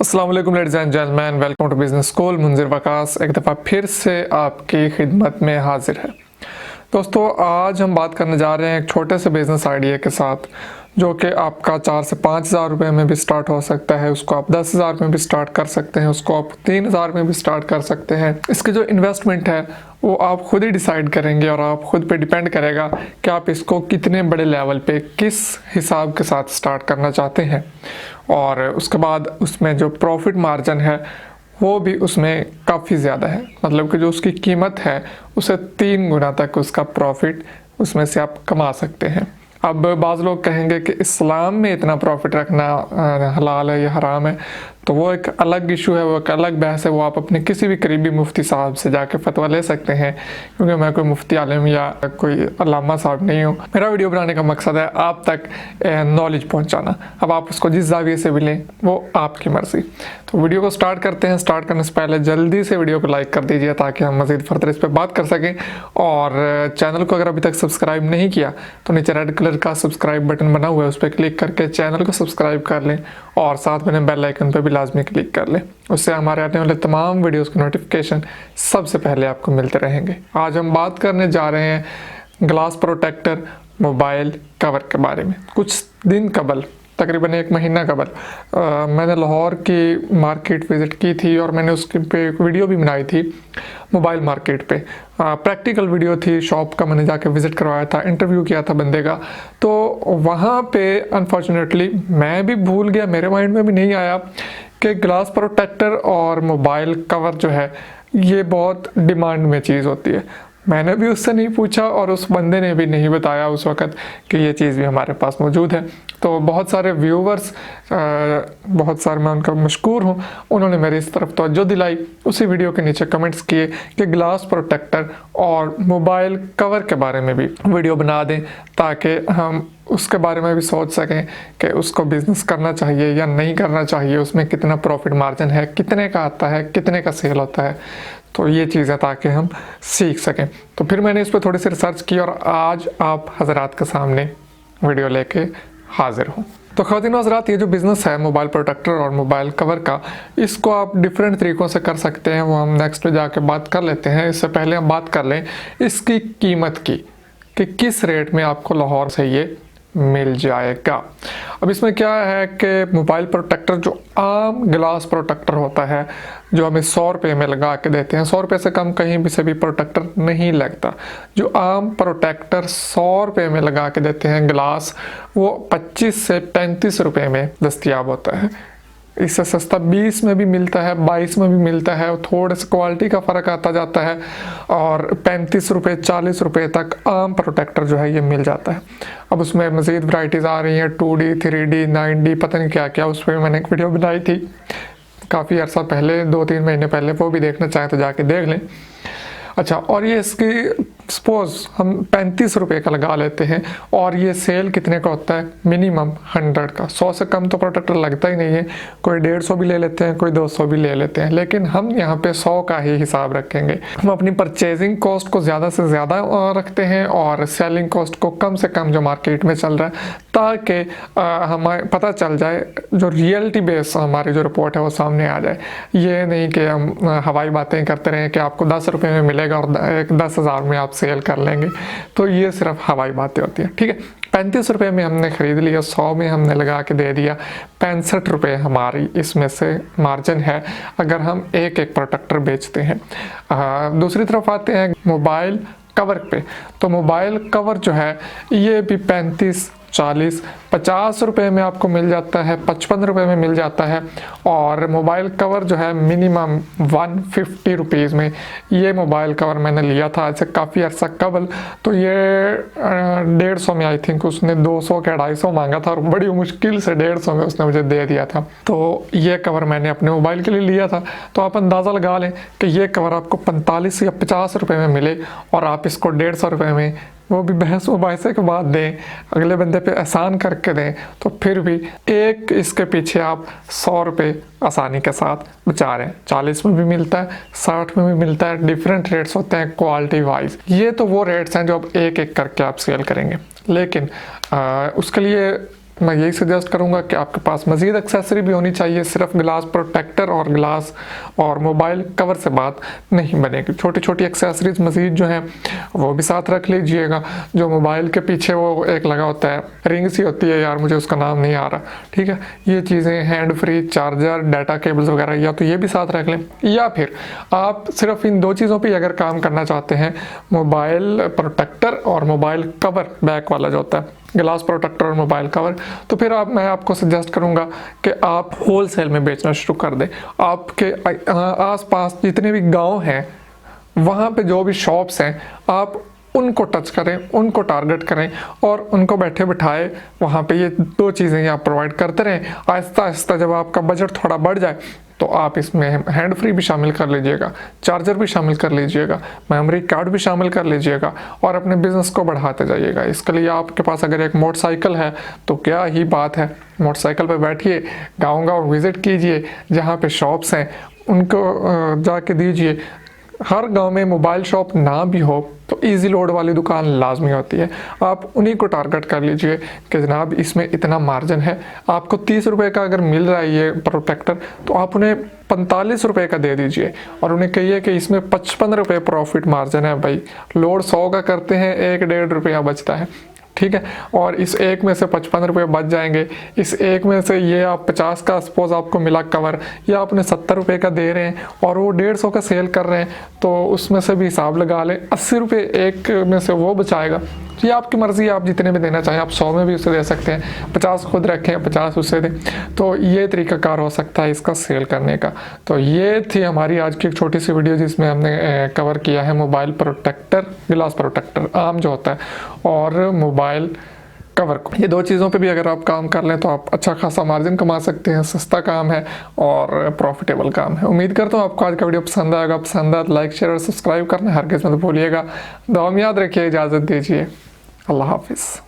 अस्सलाम वालेकुम ladies and gentleman, welcome to business school. Munzir Waqas एक दफ़ा फिर से आपकी खिदमत में हाजिर है। दोस्तों, आज हम बात करने जा रहे हैं एक छोटे से बिज़नेस आइडिया के साथ, जो कि आपका 4 से 5 हज़ार रुपये में भी स्टार्ट हो सकता है। उसको आप 10 हज़ार में भी स्टार्ट कर सकते हैं, उसको आप 3 हज़ार में भी स्टार्ट कर सकते हैं। इसकी जो इन्वेस्टमेंट है वो आप खुद ही डिसाइड करेंगे और आप खुद पे डिपेंड करेगा कि आप इसको कितने बड़े लेवल पे किस हिसाब के साथ स्टार्ट करना चाहते हैं। और उसके बाद उसमें जो प्रॉफिट मार्जिन है वो भी उसमें काफ़ी ज़्यादा है, मतलब कि जो उसकी कीमत है उसे 3 गुना तक उसका प्रॉफिट उसमें से आप कमा सकते हैं। अब बाज़ लोग कहेंगे कि इस्लाम में इतना प्रॉफिट रखना हलाल है या हराम है, तो वो एक अलग इशू है, वो एक अलग बहस है। वो आप अपने किसी भी करीबी मुफ्ती साहब से जाके फतवा ले सकते हैं, क्योंकि मैं कोई मुफ्ती आलिम या कोई अल्लामा साहब नहीं हूँ। मेरा वीडियो बनाने का मकसद है आप तक नॉलेज पहुँचाना। अब आप उसको जिस जाविये से भी लें वो आपकी मर्ज़ी। तो वीडियो को स्टार्ट करते हैं। स्टार्ट करने से पहले जल्दी से वीडियो को लाइक कर दीजिए ताकि हम मज़ीद फर्दर इस पर बात कर सकें। और चैनल को अगर अभी तक सब्सक्राइब नहीं किया तो नीचे रेड कलर का सब्सक्राइब बटन बना हुआ है, उस पर क्लिक करके चैनल को सब्सक्राइब कर लें और साथ में बेल आइकन पर भी लाजमी क्लिक कर लें। उससे हमारे आने वाले तमाम वीडियोस के नोटिफिकेशन सबसे पहले आपको मिलते रहेंगे। आज हम बात करने जा रहे हैं ग्लास प्रोटेक्टर मोबाइल कवर के बारे में। कुछ दिन कबल, तकरीबन 1 महीना कबल, मैंने लाहौर की मार्केट विज़िट की थी और मैंने उसके पे एक वीडियो भी बनाई थी मोबाइल मार्केट पे। प्रैक्टिकल वीडियो थी, शॉप का मैंने जाके विज़िट करवाया था, इंटरव्यू किया था बंदे का। तो वहाँ पे अनफॉर्चुनेटली मैं भी भूल गया, मेरे माइंड में भी नहीं आया कि ग्लास प्रोटेक्टर और मोबाइल कवर जो है ये बहुत डिमांड में चीज़ होती है। मैंने भी उससे नहीं पूछा और उस बंदे ने भी नहीं बताया उस वक़्त कि ये चीज़ भी हमारे पास मौजूद है। तो बहुत सारे व्यूवर्स, बहुत सारे, मैं उनका मशकूर हूँ, उन्होंने मेरी इस तरफ तवज्जो दिलाई। उसी वीडियो के नीचे कमेंट्स किए कि ग्लास प्रोटेक्टर और मोबाइल कवर के बारे में भी वीडियो बना दें ताकि हम उसके बारे में भी सोच सकें कि उसको बिज़नेस करना चाहिए या नहीं करना चाहिए, उसमें कितना प्रॉफिट मार्जिन है, कितने का आता है, कितने का सेल होता है। तो ये चीज़ें ताकि हम सीख सकें। तो फिर मैंने इस पर थोड़ी सी रिसर्च की और आज आप हज़रात के सामने वीडियो लेके हाजिर हूँ। तो ख़वातीन और हज़रात, ये जो बिज़नेस है मोबाइल प्रोटेक्टर और मोबाइल कवर का, इसको आप डिफरेंट तरीक़ों से कर सकते हैं। वो हम नेक्स्ट पे जाके बात कर लेते हैं। इससे पहले हम बात कर लें इसकी कीमत की कि किस रेट में आपको लाहौर से ये मिल जाएगा। अब इसमें क्या है कि मोबाइल प्रोटेक्टर जो आम ग्लास प्रोटेक्टर होता है, जो हमें 100 रुपये में लगा के देते हैं, 100 रुपये से कम कहीं भी से भी प्रोटेक्टर नहीं लगता। जो आम प्रोटेक्टर 100 रुपये में लगा के देते हैं ग्लास, वो 25 से 35 रुपये में दस्तयाब होता है। इससे सस्ता 20 में भी मिलता है, 22 में भी मिलता है, थोड़े से क्वालिटी का फ़र्क आता जाता है। और 35 रुपये 40 रुपये तक आम प्रोटेक्टर जो है ये मिल जाता है। अब उसमें मज़ीद वैराइटीज़ आ रही हैं, 2D 3D 9D पता नहीं क्या क्या। उस पर मैंने एक वीडियो बनाई थी काफ़ी अर्सा पहले, 2-3 महीने पहले, वो भी देखना चाहें तो जाके देख लें। अच्छा, और ये इसकी सपोज़ हम 35 रुपये का लगा लेते हैं और ये सेल कितने का होता है? मिनिमम 100 का। 100 से कम तो प्रोटेक्टर लगता ही नहीं है। कोई 150 भी ले लेते हैं, कोई 200 भी ले लेते हैं, लेकिन हम यहाँ पे 100 का ही हिसाब रखेंगे। हम अपनी परचेजिंग कॉस्ट को ज़्यादा से ज़्यादा रखते हैं और सेलिंग कॉस्ट को कम से कम जो मार्केट में चल रहा है, ताकि हमें पता चल जाए, जो रियलिटी बेस हमारी जो रिपोर्ट है वो सामने आ जाए। ये नहीं कि हम हवाई बातें करते रहें कि आपको 10 रुपये में मिलेगा और 10 हज़ार में आप सेल कर लेंगे, तो ये सिर्फ हवाई बातें होती हैं। ठीक है, 35 रुपये में हमने ख़रीद लिया, 100 में हमने लगा के दे दिया, 65 रुपये हमारी इसमें से मार्जिन है अगर हम एक एक प्रोटेक्टर बेचते हैं। दूसरी तरफ आते हैं मोबाइल कवर पे। तो मोबाइल कवर जो है ये भी 35, 40, 50 रुपये में आपको मिल जाता है, 55 रुपये में मिल जाता है। और मोबाइल कवर जो है मिनिमम 150 रुपीज़ में ये मोबाइल कवर मैंने लिया था आज से काफ़ी अर्सा कबल। तो ये 150 में, आई थिंक उसने 200 के 250 मांगा था और बड़ी मुश्किल से 150 में उसने मुझे दे दिया था। तो ये कवर मैंने अपने मोबाइल के लिए लिया था। तो आप अंदाज़ा लगा लें कि ये कवर आपको 45 या 50 रुपये में मिले और आप इसको 150 रुपये में, वो भी बहस मुबाहिसे के बाद दें, अगले बंदे पे एहसान करके दें, तो फिर भी एक इसके पीछे आप 100 रुपये आसानी के साथ बचा रहे हैं। 40 में भी मिलता है, 60 में भी मिलता है, डिफरेंट रेट्स होते हैं क्वालिटी वाइज। ये तो वो रेट्स हैं जो अब एक एक करके आप सेल करेंगे, लेकिन उसके लिए मैं यही सजेस्ट करूंगा कि आपके पास मज़ीद एक्सेसरी भी होनी चाहिए। सिर्फ ग्लास प्रोटेक्टर और ग्लास और मोबाइल कवर से बात नहीं बनेगी। छोटी छोटी एक्सेसरीज मज़ीद जो हैं वो भी साथ रख लीजिएगा। जो मोबाइल के पीछे वो एक लगा होता है, रिंग सी होती है यार, मुझे उसका नाम नहीं आ रहा, ठीक है, ये चीज़ें, hand free, charger, data cables वगैरह, या तो ये भी साथ रख लें, या फिर आप सिर्फ इन 2 चीज़ों पर अगर काम करना चाहते हैं, मोबाइल प्रोटेक्टर और मोबाइल कवर बैक वाला जो होता है, ग्लास प्रोटेक्टर और मोबाइल कवर, तो फिर मैं आपको सजेस्ट करूंगा कि आप होलसेल में बेचना शुरू कर दें। आपके आसपास जितने भी गांव हैं वहाँ पे जो भी शॉप्स हैं, आप उनको टच करें, उनको टारगेट करें और उनको बैठे बिठाए वहाँ पे ये 2 चीज़ें आप प्रोवाइड करते रहें। आहिस्ता आहिस्ता जब आपका बजट थोड़ा बढ़ जाए तो आप इसमें हैंड फ्री भी शामिल कर लीजिएगा, चार्जर भी शामिल कर लीजिएगा, मेमोरी कार्ड भी शामिल कर लीजिएगा और अपने बिजनेस को बढ़ाते जाइएगा। इसके लिए आपके पास अगर एक मोटरसाइकिल है तो क्या ही बात है, मोटरसाइकिल पे बैठिए, गाँव विजिट कीजिए, जहाँ पे शॉप्स हैं उनको जाके दीजिए। हर गांव में मोबाइल शॉप ना भी हो तो इजी लोड वाली दुकान लाजमी होती है, आप उन्हीं को टारगेट कर लीजिए कि जनाब इसमें इतना मार्जिन है। आपको 30 रुपये का अगर मिल रहा है ये प्रोटेक्टर, तो आप उन्हें 45 रुपये का दे दीजिए और उन्हें कहिए कि इसमें 55 रुपये प्रॉफिट मार्जिन है भाई। लोड 100 का करते हैं, 1-1.5 रुपया बचता है, ठीक है, और इस एक में से 55 रुपये बच जाएंगे। इस एक में से ये आप 50 का सपोज आपको मिला कवर, या आपने 70 रुपये का दे रहे हैं और वो 150 का सेल कर रहे हैं, तो उसमें से भी हिसाब लगा लें, 80 रुपये एक में से वो बचाएगा। ये आपकी मर्ज़ी है, आप जितने भी देना चाहें, आप 100 में भी उसे दे सकते हैं, 50 खुद रखें, 50 उसे दें, तो ये तरीक़ाकार हो सकता है इसका सेल करने का। तो ये थी हमारी आज की एक छोटी सी वीडियो जिसमें हमने कवर किया है मोबाइल प्रोटेक्टर, ग्लास प्रोटेक्टर आम जो होता है, और मोबाइल कवर को। ये 2 चीज़ों पे भी अगर आप काम कर लें तो आप अच्छा खासा मार्जिन कमा सकते हैं। सस्ता काम है और प्रॉफिटेबल काम है। उम्मीद करता हूँ आपको आज का वीडियो पसंद आएगा। पसंद आए तो लाइक, शेयर और सब्सक्राइब करना हरगिज़ मत भूलिएगा। दुआ में याद रखिए, इजाज़त दीजिए, अल्लाह हाफिज़।